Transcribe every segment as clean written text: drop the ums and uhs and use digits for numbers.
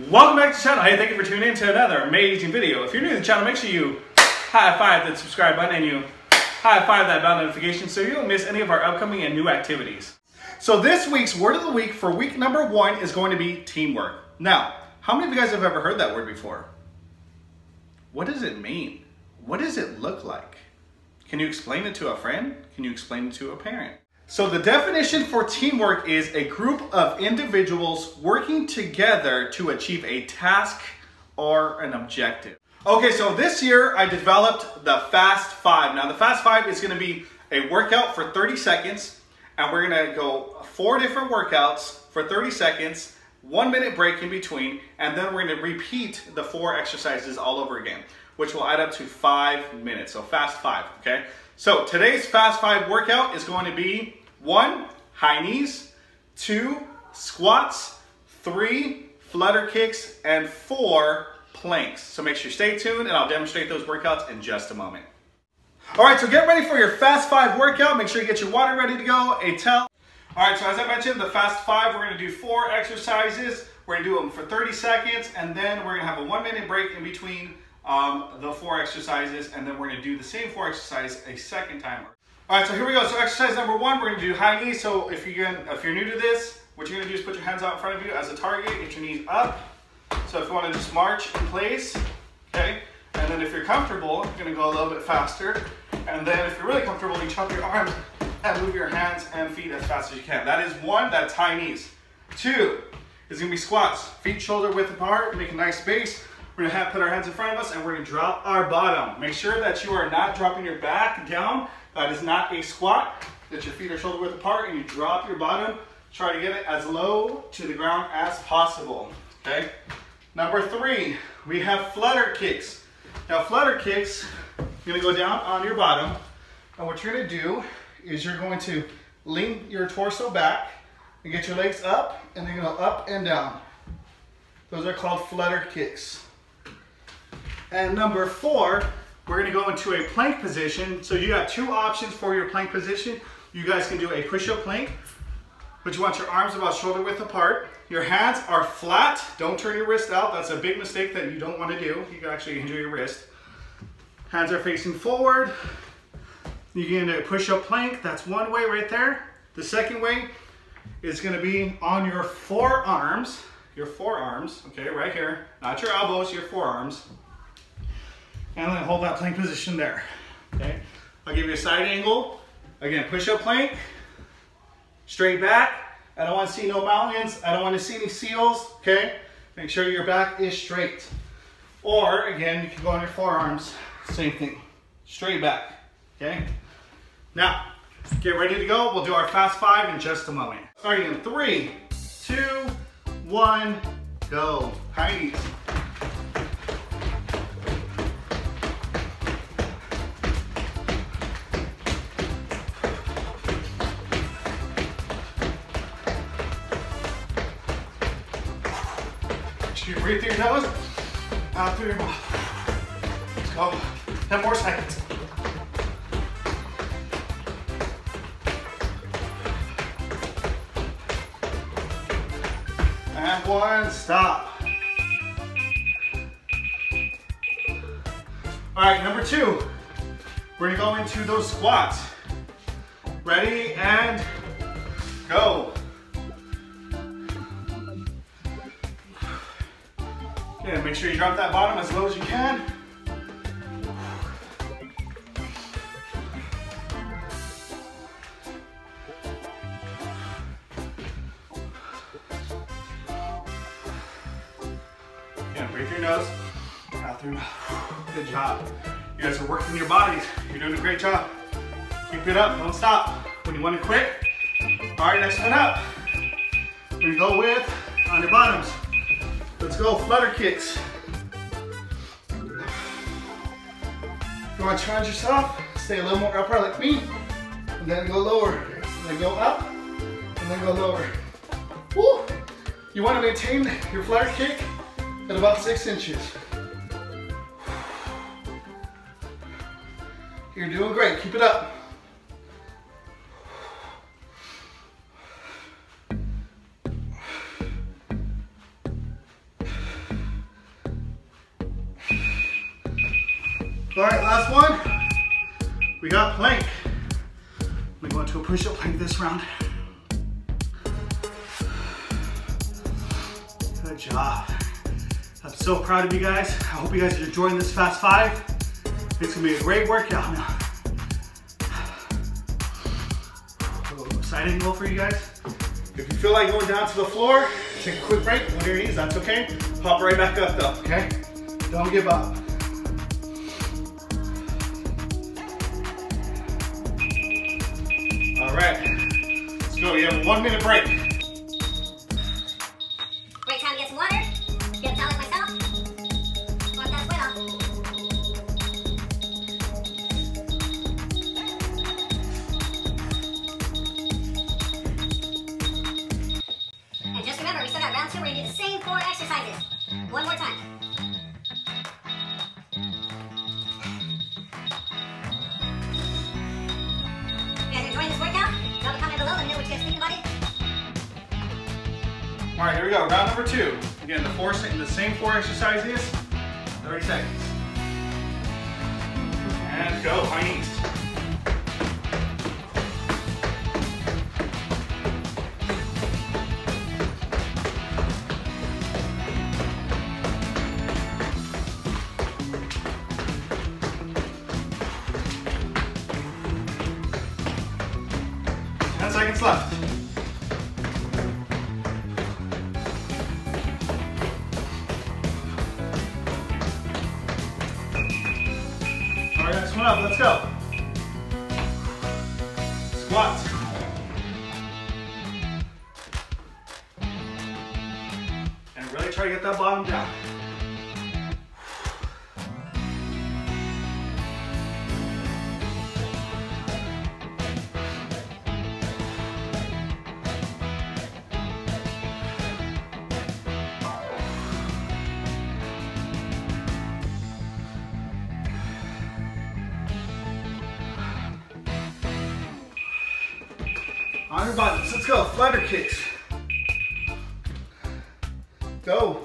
Welcome back to the channel. Hey, thank you for tuning in to another amazing video. If you're new to the channel, make sure you high five that subscribe button and you high five that bell notification so you don't miss any of our upcoming and new activities. So this week's word of the week for week number 1 is going to be teamwork. Now, how many of you guys have ever heard that word before? What does it mean? What does it look like? Can you explain it to a friend? Can you explain it to a parent? So the definition for teamwork is a group of individuals working together to achieve a task or an objective. Okay, so this year I developed the Fast 5. Now the Fast 5 is going to be a workout for 30 seconds, and we're going to go 4 different workouts for 30 seconds, 1 minute break in between, and then we're going to repeat the 4 exercises all over again, which will add up to 5 minutes. So Fast 5, okay? So today's Fast 5 workout is going to be 1, high knees, 2, squats, 3, flutter kicks, and 4, planks. So make sure you stay tuned and I'll demonstrate those workouts in just a moment. All right, so get ready for your Fast 5 workout. Make sure you get your water ready to go, a towel. All right, so as I mentioned, the Fast 5, we're gonna do 4 exercises. We're gonna do them for 30 seconds, and then we're gonna have a 1 minute break in between the 4 exercises, and then we're gonna do the same 4 exercises a second time. All right, so here we go. So exercise number 1, we're gonna do high knees. So if you're new to this, what you're gonna do is put your hands out in front of you as a target, get your knees up. So if you wanna just march in place, okay? And then if you're comfortable, you're gonna go a little bit faster. And then if you're really comfortable, you chop your arms and move your hands and feet as fast as you can. That is 1, that's high knees. 2 is gonna be squats. Feet shoulder width apart, make a nice base. We're gonna put our hands in front of us and we're gonna drop our bottom. Make sure that you are not dropping your back down. That is not a squat, that your feet are shoulder width apart and you drop your bottom. Try to get it as low to the ground as possible, okay? Number 3, we have flutter kicks. Now flutter kicks, you're gonna go down on your bottom, and what you're gonna do is you're going to lean your torso back and get your legs up, and then you're gonna up and down. Those are called flutter kicks. And number 4, we're gonna go into a plank position. So you have 2 options for your plank position. You guys can do a push-up plank, but you want your arms about shoulder width apart. Your hands are flat. Don't turn your wrist out. That's a big mistake that you don't want to do. You can actually injure your wrist. Hands are facing forward. You can do a push-up plank. That's one way right there. The second way is going to be on your forearms. Your forearms, okay, right here. Not your elbows, your forearms. And then hold that plank position there, okay? I'll give you a side angle. Again, push-up plank, straight back. I don't want to see no mountains. I don't want to see any seals, okay? Make sure your back is straight. Or, again, you can go on your forearms. Same thing, straight back, okay? Now, get ready to go. We'll do our Fast 5 in just a moment. Starting in 3, 2, 1, go. High knees. You breathe through your nose, out through your mouth. Let's go. 10 more seconds. And 1, stop. All right, number 2. We're gonna go into those squats. Ready, and go. And make sure you drop that bottom as low as you can. Again, breathe through your nose, out through your mouth. Good job. You guys are working your bodies. You're doing a great job. Keep it up, don't stop. When you want to quit, all right, next one up. We're gonna go with on your bottoms. Let's go, flutter kicks. If you want to challenge yourself, stay a little more upright like me, and then go lower, and then go up, and then go lower. Woo! You want to maintain your flutter kick at about 6 inches. You're doing great, keep it up. All right, last one. We got plank. We go into a push-up plank this round. Good job. I'm so proud of you guys. I hope you guys are enjoying this Fast 5. It's gonna be a great workout now. A little side angle for you guys. If you feel like going down to the floor, take a quick break on your knees, that's okay. Hop right back up though, okay? Don't give up. All right, let's go. We have a 1 minute break. Great time to get some water. Get a towel like myself. Wipe that sweat off. And just remember, we still got round 2. We're gonna do the same 4 exercises. One more time. You guys enjoying this workout? Drop a comment below. Let me know what you guys think about it. All right, here we go. Round number 2. Again, the same 4 exercises, 30 seconds. And go, high knees. Seconds left. All right, next one up, let's go. Squats. And really try to get that bottom down. On your bottoms, let's go. Flutter kicks. Go.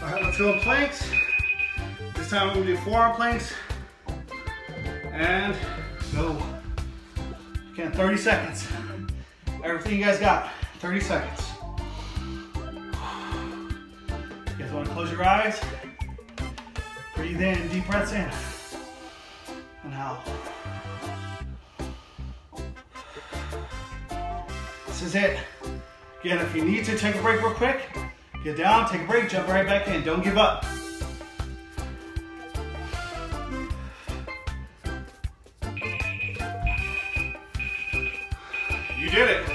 All right, let's go in planks. This time we're gonna do forearm planks. And go. Again, 30 seconds. Everything you guys got, 30 seconds. You guys wanna close your eyes? Breathe in, deep breaths in. And out. This is it. Again, if you need to take a break real quick, get down, take a break, jump right back in. Don't give up. You did it.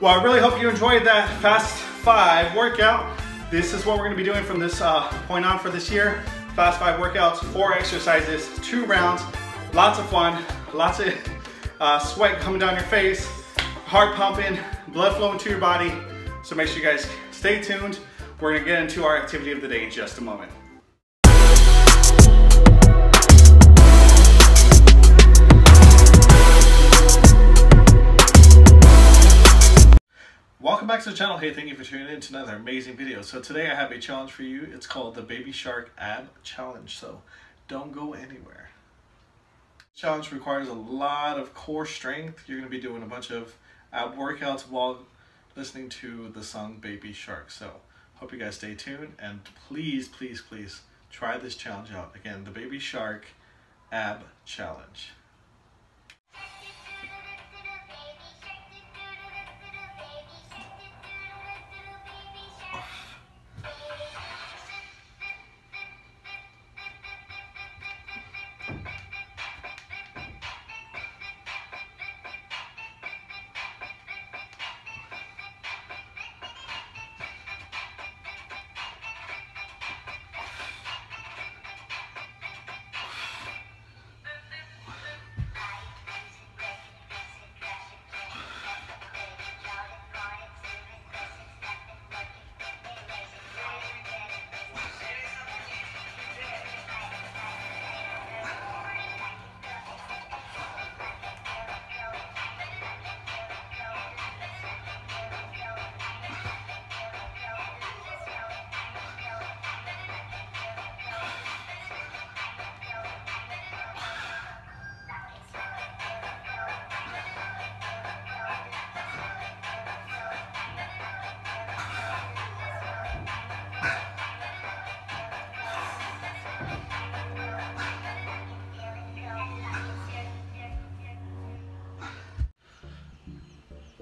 Well, I really hope you enjoyed that Fast 5 workout. This is what we're gonna be doing from this point on for this year. Fast 5 workouts, 4 exercises, 2 rounds, lots of fun, lots of sweat coming down your face, heart pumping, blood flowing to your body. So make sure you guys stay tuned. We're gonna get into our activity of the day in just a moment. Welcome back to the channel. Hey, thank you for tuning in to another amazing video. So today I have a challenge for you. It's called the Baby Shark Ab Challenge. So don't go anywhere. This challenge requires a lot of core strength. You're gonna be doing a bunch of ab workouts while listening to the song Baby Shark. So hope you guys stay tuned and please, please, please try this challenge out. Again, the Baby Shark Ab Challenge.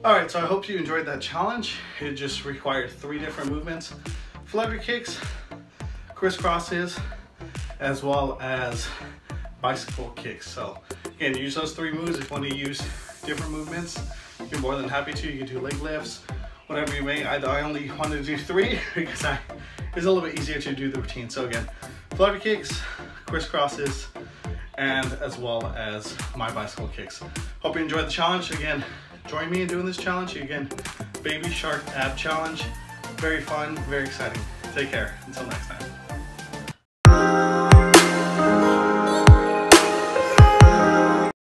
All right, so I hope you enjoyed that challenge. It just required 3 different movements: flutter kicks, crisscrosses, as well as bicycle kicks. So again, use those 3 moves. If you want to use different movements, you're more than happy to. You can do leg lifts, whatever you may. I only wanted to do 3 because it's a little bit easier to do the routine. So again, flutter kicks, crisscrosses, and as well as my bicycle kicks. Hope you enjoyed the challenge. Again, join me in doing this challenge. Again, Baby Shark Ab Challenge. Very fun, very exciting. Take care. Until next time.